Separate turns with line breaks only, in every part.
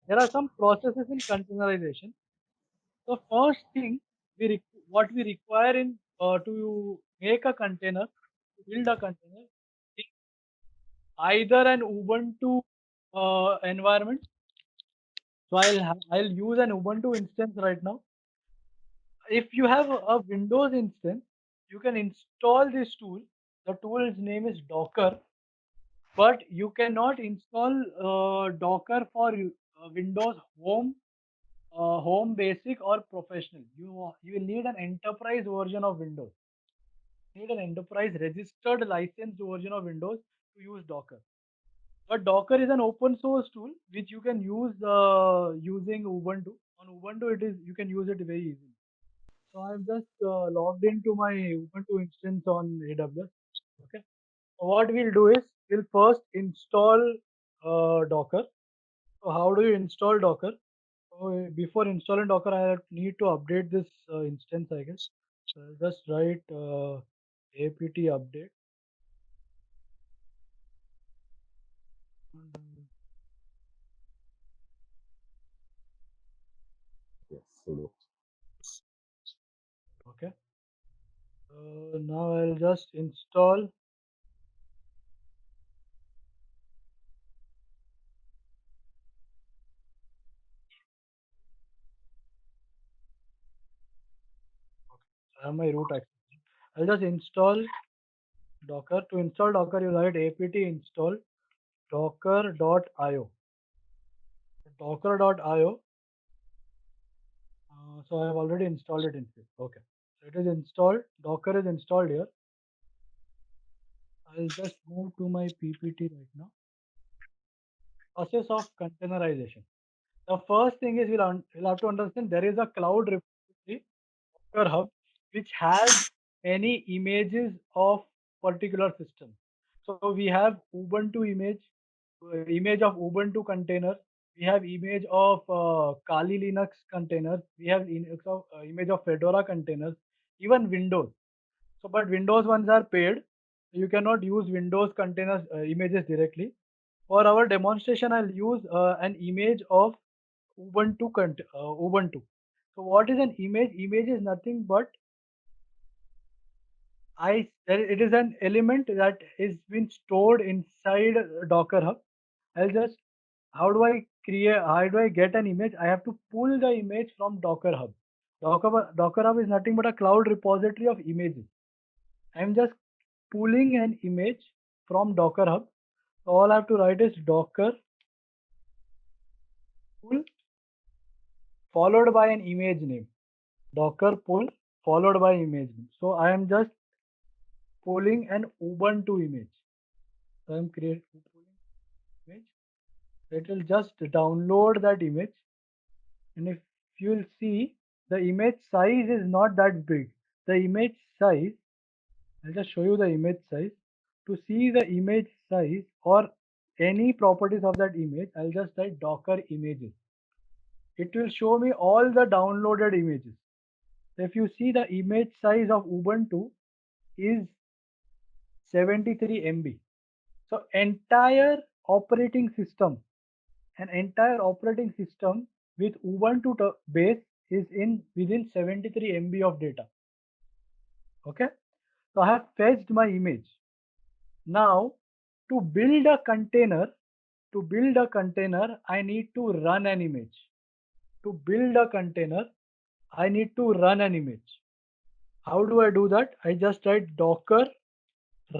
there are some processes in containerization. The first thing what we require in to make a container, to build a container, is either an Ubuntu environment. So I'll use an Ubuntu instance right now. If you have a Windows instance, you can install this tool. The tool's name is Docker, but you cannot install Docker for Windows Home Basic or Professional. You will need an enterprise version of Windows. You need an enterprise registered licensed version of Windows to use Docker. But Docker is an open source tool which you can use using Ubuntu. On Ubuntu, it is you can use it very easily. So I've just logged into my Ubuntu instance on AWS. Okay. So what we'll do is we'll first install Docker. So how do you install Docker? So before installing Docker, I need to update this instance, I guess. So I'll just write apt update. Mm,
Yes, sudo.
Okay. Now I'll just install. I have my root access. I'll just install Docker. To install Docker, you write apt install docker.io. Docker.io. So I have already installed it in here. Okay. So it is installed. Docker is installed here. I'll just move to my PPT right now. Process of containerization. The first thing is we'll have to understand there is a cloud repository, Docker Hub, which has any images of particular system. So we have Ubuntu image of Ubuntu container. We have image of Kali Linux containers. We have image of Fedora containers. Even Windows. So, but Windows ones are paid. You cannot use Windows containers images directly. For our demonstration, I'll use an image of Ubuntu. So, what is an image? Image is nothing but it is an element that is been stored inside Docker Hub. I'll just how do I get an image? I have to pull the image from Docker Hub. Docker Hub is nothing but a cloud repository of images. I'm just pulling an image from Docker Hub. So all I have to write is Docker pull followed by an image name. Docker pull followed by image name. So I am just pulling an Ubuntu image. So I'm creating image. It will just download that image, and if you'll see, the image size is not that big. The image size, I'll just show you the image size. To see the image size or any properties of that image, I'll just type Docker images. It will show me all the downloaded images. So if you see, the image size of Ubuntu is 73 MB. So entire operating system with Ubuntu base is in within 73 MB of data. Okay. So I have fetched my image. Now to build a container, I need to run an image. To build a container, I need to run an image. How do I do that? I just write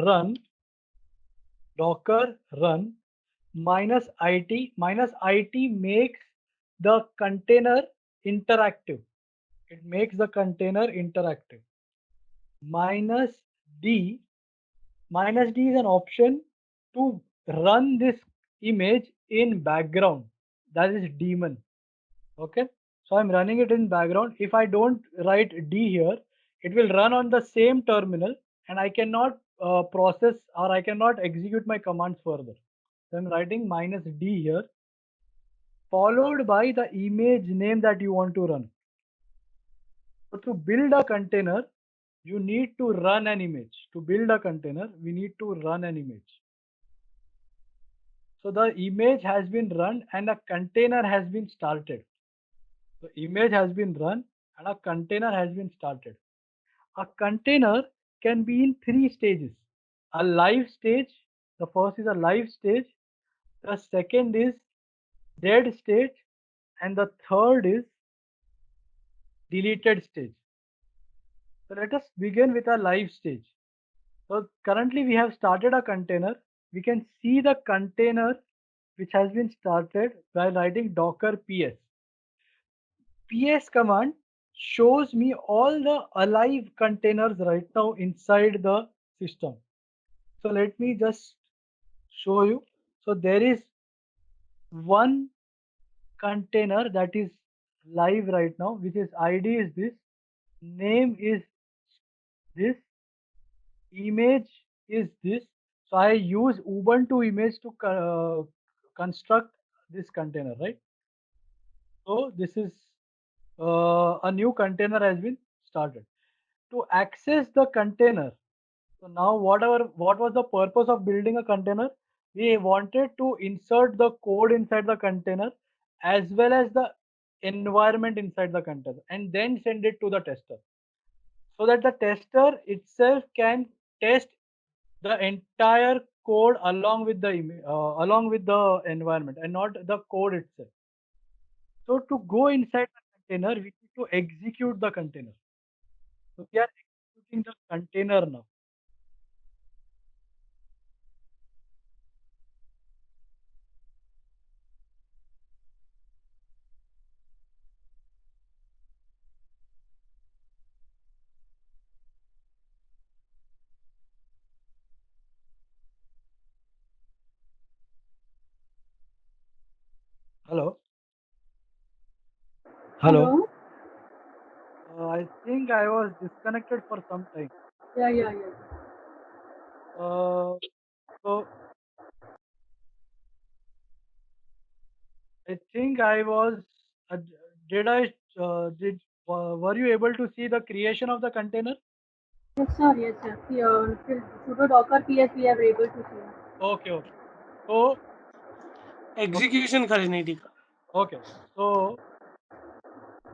run, docker run -it. -it makes the container interactive. It makes the container interactive. Minus D. Minus D is an option to run this image in background. That is daemon. Okay. So I'm running it in background. If I don't write D here, it will run on the same terminal and I cannot process or I cannot execute my commands further. So I'm writing -D here, followed by the image name that you want to run. So to build a container, you need to run an image. To build a container, we need to run an image. So the image has been run and a container has been started. The image has been run and a container has been started. A container can be in three stages. A live stage, the first is a live stage, the second is dead stage, and the third is deleted stage. So let us begin with a live stage. So currently we have started a container. We can see the container which has been started by writing docker ps. PS command shows me all the alive containers right now inside the system. So let me just show you. So there is one container that is live right now, which is ID is this, name is this, image is this. So I use Ubuntu image to construct this container, right? So this is a new container has been started. To access the container, so now what was the purpose of building a container? We wanted to insert the code inside the container as well as the environment inside the container and then send it to the tester so that the tester itself can test the entire code along with the along with the environment and not the code itself. So to go inside the container, we need to execute the container. So we are executing the container now. Hello, hello.
Hello?
I think I was disconnected for some time.
Yeah, yeah, yeah.
Uh, so I think I was. Did I? Did were you able to see the creation of the container?
Yes, sir, yes, sir. Till sudo docker ps we are able to see.
Okay, okay. So
execution करनी थी
okay. So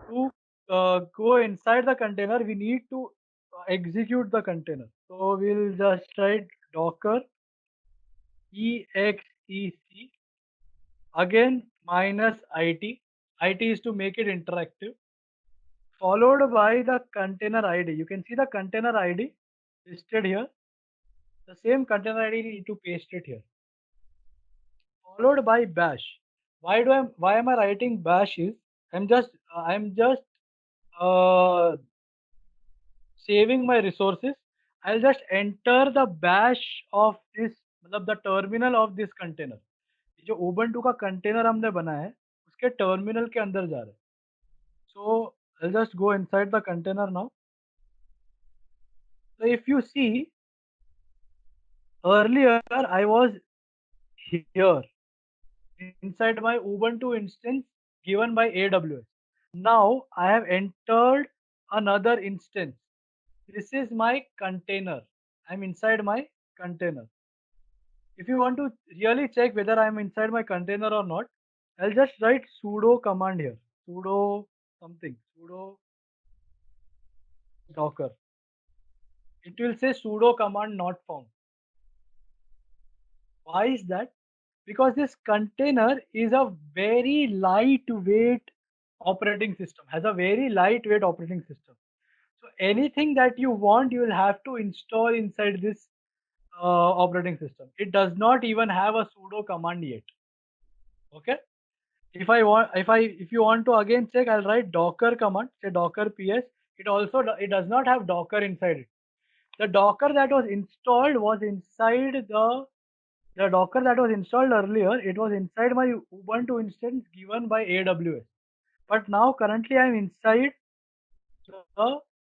to go inside the container, we need to execute the container. So we'll just write docker exec again minus it. It is to make it interactive. Followed by the container ID. You can see the container ID listed here. The same container ID you need to paste it here. Followed by bash. Why am I writing bash is I'm just uh, saving my resources. I'll just enter the bash of this मतलब the terminal of this container. ये जो Ubuntu का container हमने बनाया है उसके terminal के अंदर जा रहा है. So I'll just go inside the container now. So if you see earlier I was here inside my Ubuntu instance given by AWS. Now I have entered another instance. This is my container. I'm inside my container. If you want to really check whether I'm inside my container or not, I'll just write sudo command here. Sudo something. Sudo docker. It will say sudo command not found. Why is that? Because this container is a very lightweight operating system, has a very lightweight operating system. So anything that you want, you will have to install inside this operating system. It does not even have a sudo command yet. Okay. If you want to again check, I'll write docker command, say docker ps. It does not have docker inside it. The docker that was installed was inside the docker that was installed earlier. It was inside my Ubuntu instance given by AWS. But now currently I'm inside the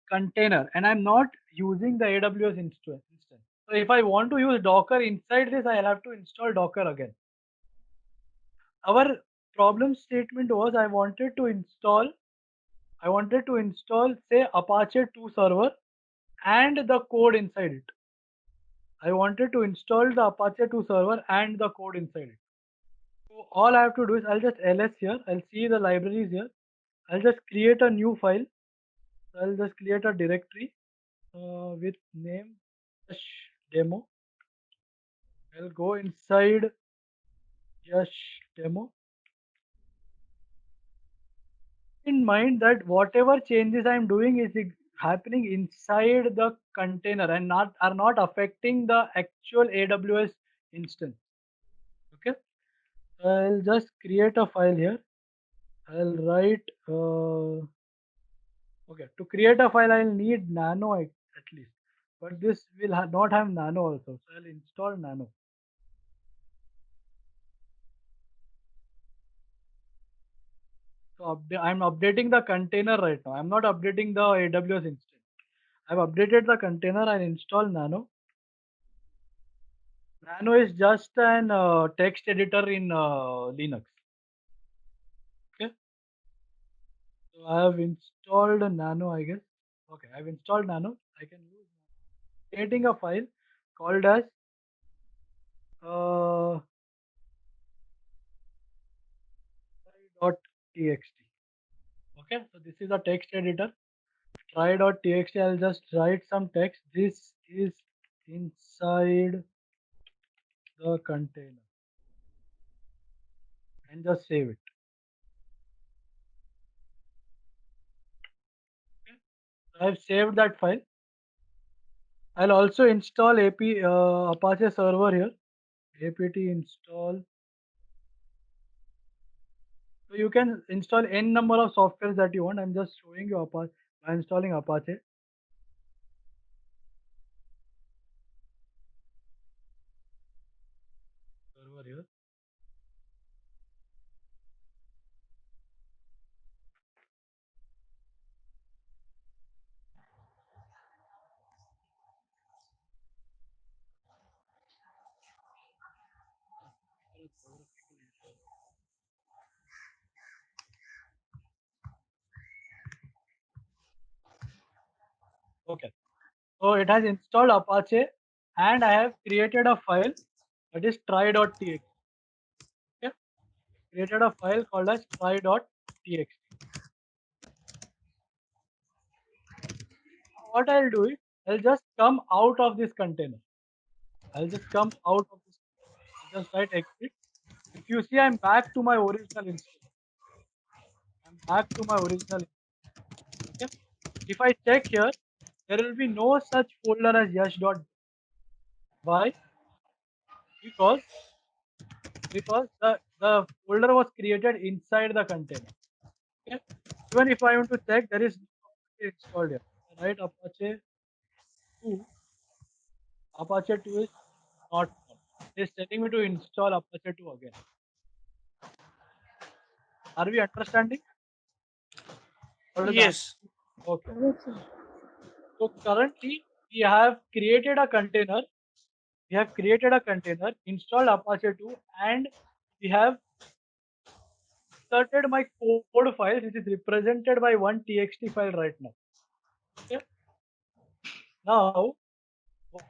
container and I'm not using the AWS instance. So if I want to use Docker inside this, I'll have to install Docker again. Our problem statement was I wanted to install say Apache 2 server and the code inside it. I wanted to install the Apache 2 server and the code inside it. So all I have to do is I'll just ls here. I'll see the libraries here. I'll just create a new file. So I'll just create a directory with name Yash demo. I'll go inside Yash demo. In mind that whatever changes I'm doing is happening inside the container and not are not affecting the actual AWS instance. Okay, so I'll just create a file here. I'll write. Okay, to create a file, I'll need Nano at least, but this will not have Nano also. So I'll install Nano. So I'm updating the container right now. I'm not updating the AWS instance. I've updated the container. I'll install Nano. Nano is just an text editor in Linux. Okay, so I have installed Nano, I guess. Okay, I've installed Nano. I can use creating a file called as uh, try.txt. Okay, so this is a text editor. Try.txt. I'll just write some text. This is inside the container and just save it. Okay, so I've saved that file. I'll also install Apache server here. apt install. So you can install n number of softwares that you want. I'm just showing you Apache by installing Apache. Server here. Okay. So it has installed Apache and I have created a file that is try.txt. Okay. Created a file called as try.txt. What I'll do is I'll just come out of this container. I'll just come out of this. I'll just write exit. If you see, I'm back to my original instance. I'm back to my original. Okay. If I check here, there will be no such folder as yash dot. Why? Because the folder was created inside the container. Okay. Even if I want to check, there is no Apache installed here. Right? Apache 2. Apache 2 is not on. It is telling me to install Apache 2 again. Are we understanding? What is that?
Yes.
Okay.
Yes, sir.
So currently we have created a container. We have created a container, installed Apache 2, and we have inserted my code files, which is represented by one txt file right now. Okay. Now,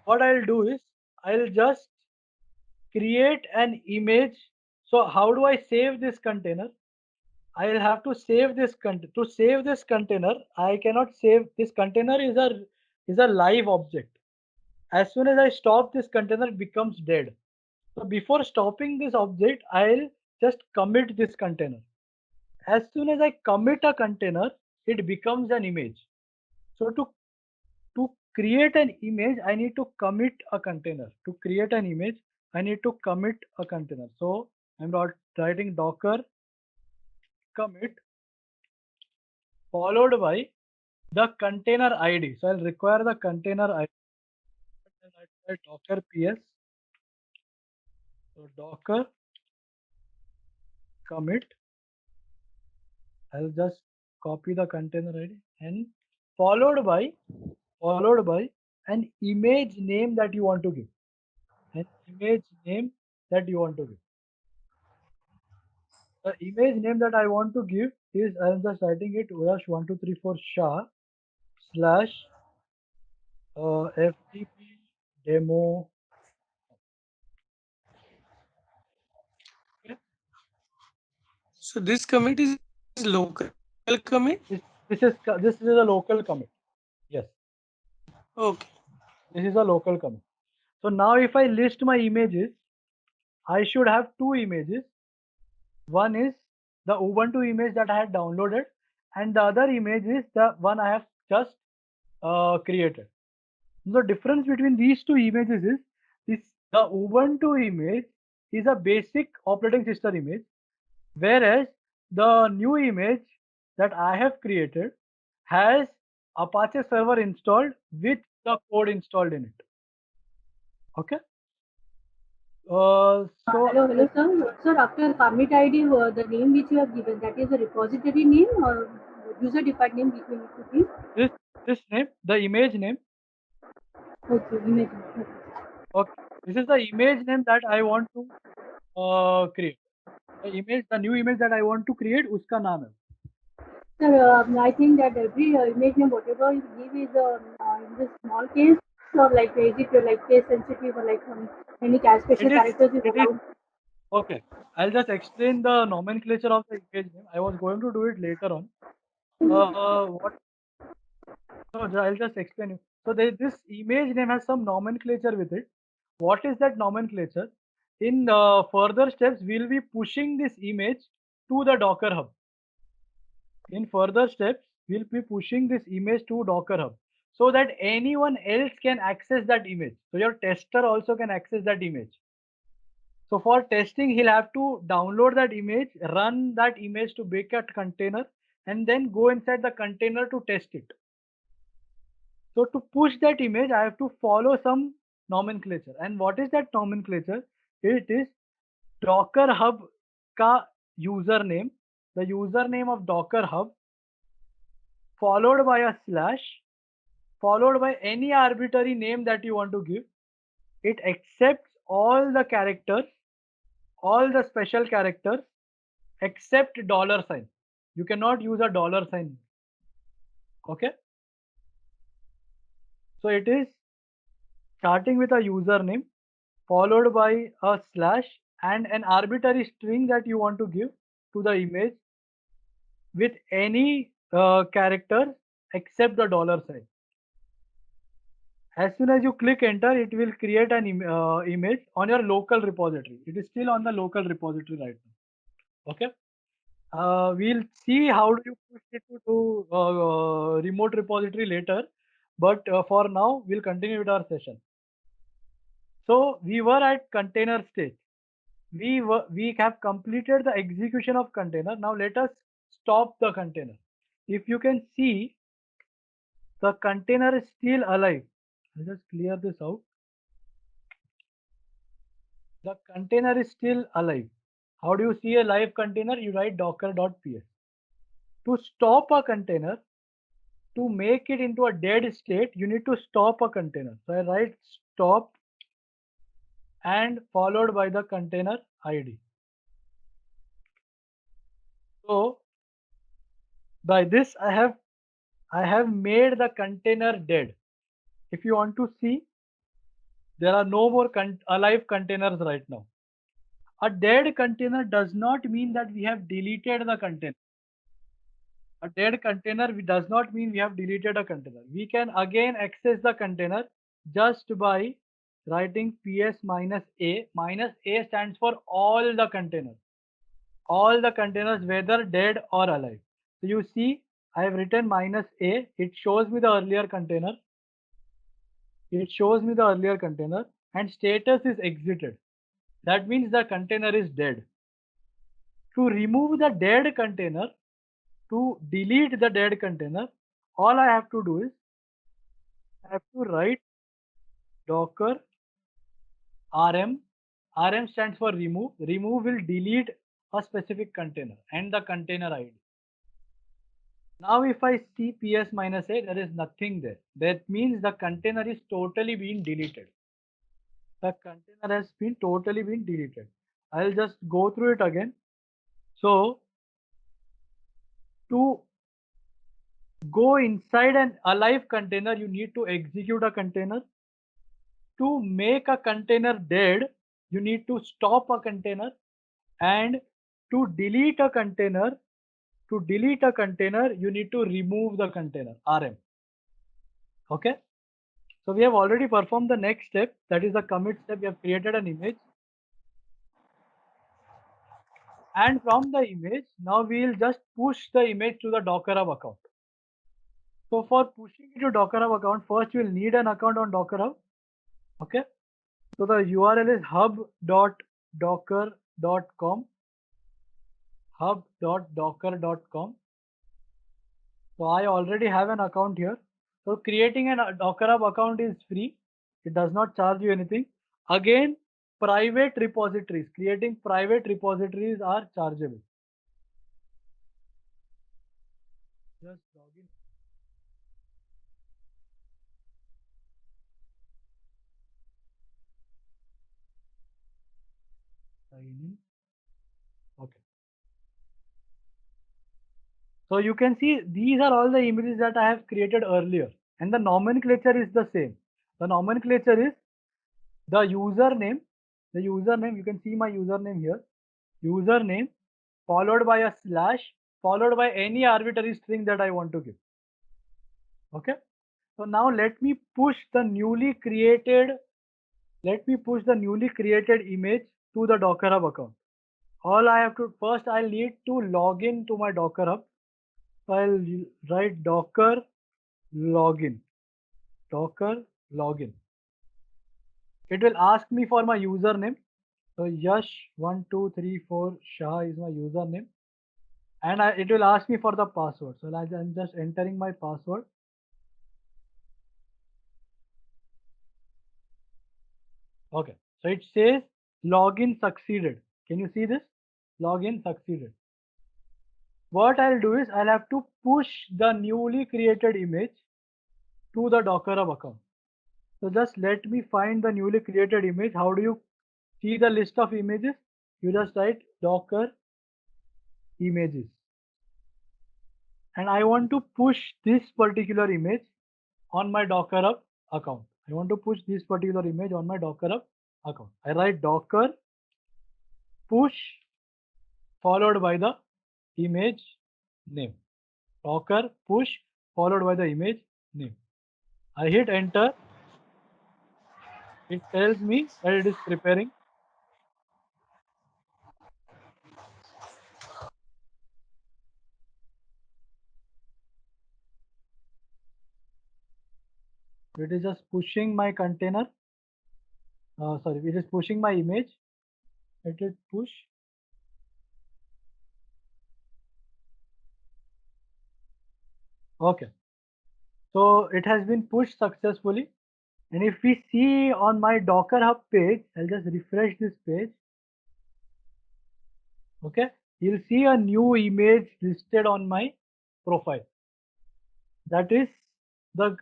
what I'll do is I'll just create an image. So how do I save this container? I'll have to save this to save this container. I cannot save this container is a live object. As soon as I stop this container, it becomes dead. So before stopping this object, I'll just commit this container. As soon as I commit a container, it becomes an image. So to create an image, I need to commit a container. To create an image, I need to commit a container. So I'm not writing docker commit followed by the container ID. So I'll require the container ID. I'll write docker ps. So docker commit. I'll just copy the container ID and followed by an image name that you want to give. An image name that you want to give. The image name that I want to give is I'm just writing it Yash1234 Shah slash FTP demo. Okay.
So this commit is local commit.
This is a local commit. Yes,
Okay.
this is a local commit. So now if I list my images, I should have two images. One is the Ubuntu image that I had downloaded, and the other image is the one I have just created. The difference between these two images is the Ubuntu image is a basic operating system image, whereas the new image that I have created has Apache server installed with the code installed in it. Okay.
Hello, hello, sir. Sir, after commit ID, the name which you have given, that is a repository name or user-defined name which we need to give?
this name, the image name.
Okay, image. Okay.
Okay, this is the image name that I want to create. The new image that I want to create, uska naam hai.
Sir, I think that every image name, whatever you give is in the small case, or like is it like case sensitive, or like any special
It is
characters is
it is
allowed?
okay. I'll just explain the nomenclature of the image name. I was going to do it later on. What? No, I'll just explain you. So this image name has some nomenclature with it. What is that nomenclature? In further steps, we'll be pushing this image to the Docker Hub. In further steps, we'll be pushing this image to Docker Hub so that anyone else can access that image. So your tester also can access that image. So for testing, he'll have to download that image, run that image to make a container, and then go inside the container to test it. So to push that image, I have to follow some nomenclature. And what is that nomenclature? It is Docker Hub ka username, the username of Docker Hub, followed by a slash, followed by any arbitrary name that you want to give. It accepts all the characters, all the special characters, except $sign. You cannot use a $sign. Okay. So it is starting with a username, followed by a slash and an arbitrary string that you want to give to the image with any character except the $sign. As soon as you click enter, it will create an image on your local repository. It is still on the local repository right now. Okay. We'll see how do you push it to remote repository later. But for now, we'll continue with our session. So we were at container stage. We have completed the execution of container. Now let us stop the container. If you can see, the container is still alive. I'll just clear this out. The container is still alive. How do you see a live container? You write docker.ps. To stop a container, to make it into a dead state, you need to stop a container. So I write stop and followed by the container ID. So by this I have made the container dead. If you want to see, there are no more alive containers right now. A dead container does not mean that we have deleted the container. A dead container does not mean we have deleted a container. We can again access the container just by writing ps minus a. Minus a stands for all the containers. All the containers, whether dead or alive. So you see, I have written minus a. It shows me the earlier container. It shows me the earlier container and status is exited. That means the container is dead. To remove the dead container, to delete the dead container, all I have to do is I have to write docker rm. Rm stands for remove. Remove will delete a specific container and the container ID. Now if I see ps minus a, there is nothing there. That means the container is totally been deleted. The container has been totally been deleted. I'll just go through it again. So to go inside an alive container, you need to execute a container. To make a container dead, you need to stop a container. And to delete a container, you need to remove the container, rm. Okay. So we have already performed the next step, that is the commit step. We have created an image. And from the image, now we will just push the image to the Docker Hub account. So for pushing it to Docker Hub account, first you will need an account on Docker Hub. Okay. So the URL is hub.docker.com. hub.docker.com. So I already have an account here. So creating a Docker Hub account is free. It does not charge you anything. Again, private repositories. Creating private repositories are chargeable. Just log in. Sign in. Okay. So you can see these are all the images that I have created earlier, and the nomenclature is the same. The nomenclature is the username. The username, you can see my username here. Username followed by a slash followed by any arbitrary string that I want to give. Okay. So now let me push the newly created image to the Docker Hub account. All I have to first I'll need to log in to my Docker Hub. So I'll write docker login. Docker login. It will ask me for my username. So Yash1234 Shah is my username. And it will ask me for the password. So I'm just entering my password. Okay. So it says login succeeded. Can you see this? Login succeeded. What I'll do is I'll have to push the newly created image to the Docker Hub account. So just let me find the newly created image. How do you see the list of images? You just write Docker images. And I want to push this particular image on my Docker Hub account. I want to push this particular image on my Docker Hub account. I write Docker push followed by the image name. Docker push followed by the image name. I hit enter. It tells me that it is preparing. It is just pushing my container. Sorry, it is pushing my image. Let it push. Okay. So it has been pushed successfully. And if we see on my Docker Hub page, I'll just refresh this page. Okay. You'll see a new image listed on my profile. That is the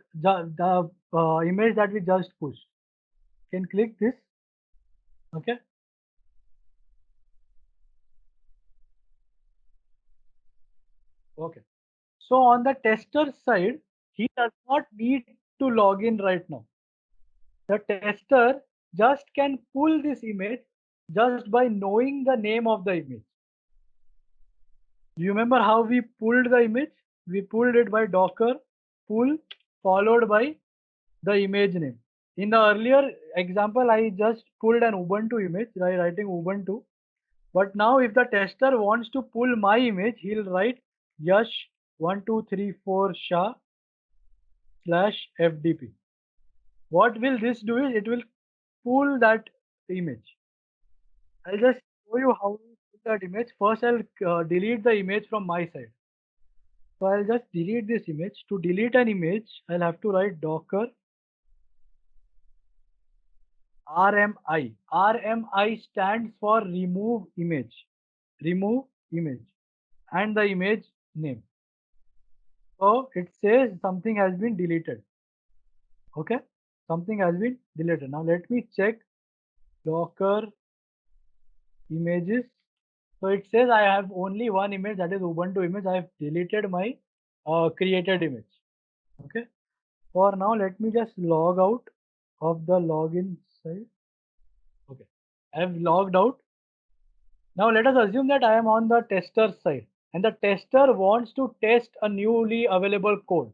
image that we just pushed. You can click this. Okay. Okay. So on the tester side, he does not need to log in right now. The tester just can pull this image just by knowing the name of the image. You remember how we pulled the image? We pulled it by Docker pull followed by the image name. In the earlier example, I just pulled an Ubuntu image by writing Ubuntu. But now if the tester wants to pull my image, he'll write Yash1234 Shah /FDP. What will this do is it will pull that image. I'll just show you how to pull that image. First, I'll delete the image from my side. So I'll just delete this image. To delete an image, I'll have to write docker RMI. RMI stands for remove image. Remove image and the image name. So it says something has been deleted. Okay, something has been deleted. Now let me check Docker images. So it says I have only one image, that is Ubuntu image. I have deleted my created image. Okay. For now, let me just log out of the login site. Okay. I have logged out. Now let us assume that I am on the tester side and the tester wants to test a newly available code.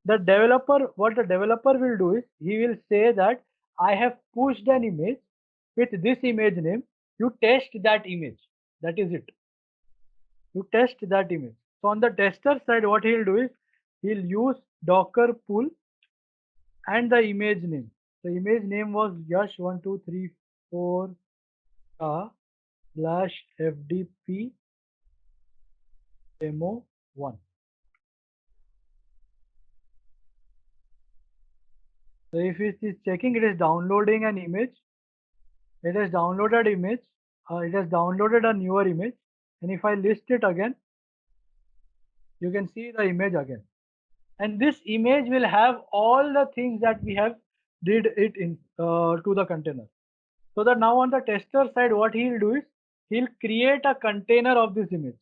What the developer will do is he will say that I have pushed an image with this image name. You test that image. That is it. You test that image. So on the tester side, what he'll do is he'll use Docker pull and the image name. The image name was Yash1234 slash FDP demo 1. So if it is checking, it is downloading an image. It has downloaded image. It has downloaded a newer image. And if I list it again, you can see the image again. And this image will have all the things that we have did it in to the container. So that now on the tester side, what he'll do is he'll create a container of this image.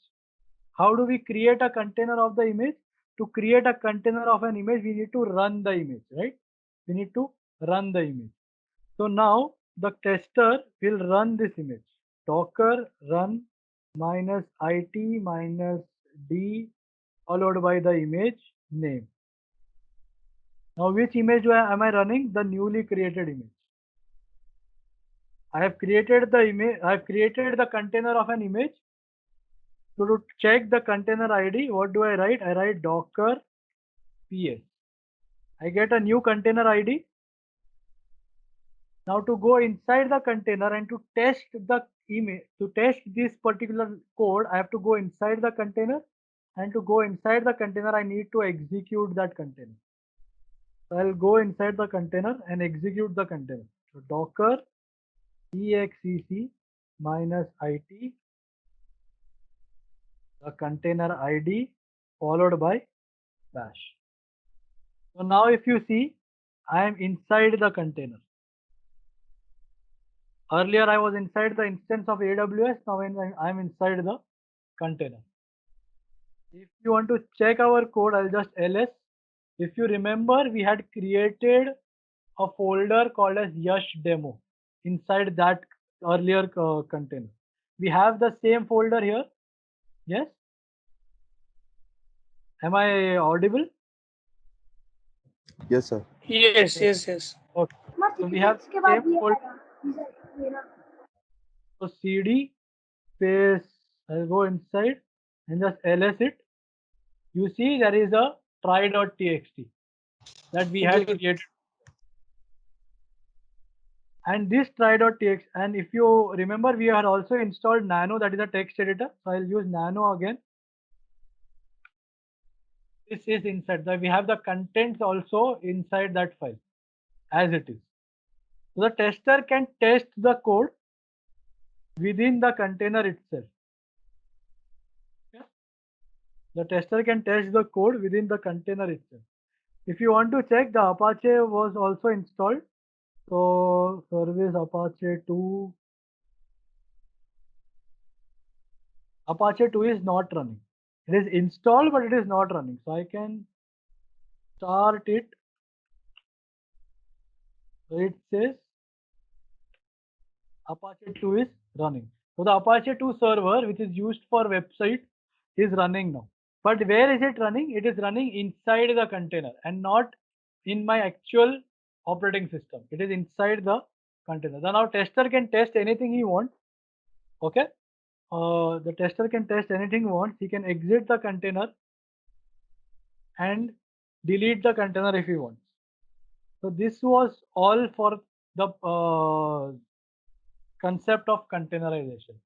How do we create a container of the image? To create a container of an image, we need to run the image, right? We need to run the image. So now the tester will run this image. Docker run minus it minus d followed by the image name. Now which image am I running? The newly created image. I have created the image. I have created the container of an image. So to check the container ID, what do I write? I write docker ps. I get a new container ID. Now to go inside the container and to test the image, to test this particular code, I have to go inside the container, and to go inside the container, I need to execute that container. So I'll go inside the container and execute the container. So docker exec minus it, the container ID followed by bash. So now if you see, I am inside the container. Earlier I was inside the instance of AWS, now I am inside the container. If you want to check our code, I'll just ls. If you remember, we had created a folder called as Yash demo inside that earlier container. We have the same folder here. Yes? Am I audible?
Yes, sir.
Yes, yes, yes.
Okay. So we have same folder. So cd space, I'll go inside and just ls it. You see there is a try.txt that we had
Good.
created. And this try.txt, and if you remember, we had also installed Nano, that is a text editor. So I'll use Nano again. This is inside that we have the contents also inside that file as it is. So the tester can test the code within the container itself. Okay? The tester can test the code within the container itself. If you want to check, the Apache was also installed. So service Apache 2. Apache 2 is not running. It is installed, but it is not running. So I can start it. So it says Apache 2 is running. So the Apache 2 server, which is used for website, is running now. But where is it running? It is running inside the container and not in my actual operating system. It is inside the container. Then our tester can test anything he wants. Okay. The tester can test anything he wants. He can exit the container and delete the container if he wants. So this was all for the concept of containerization.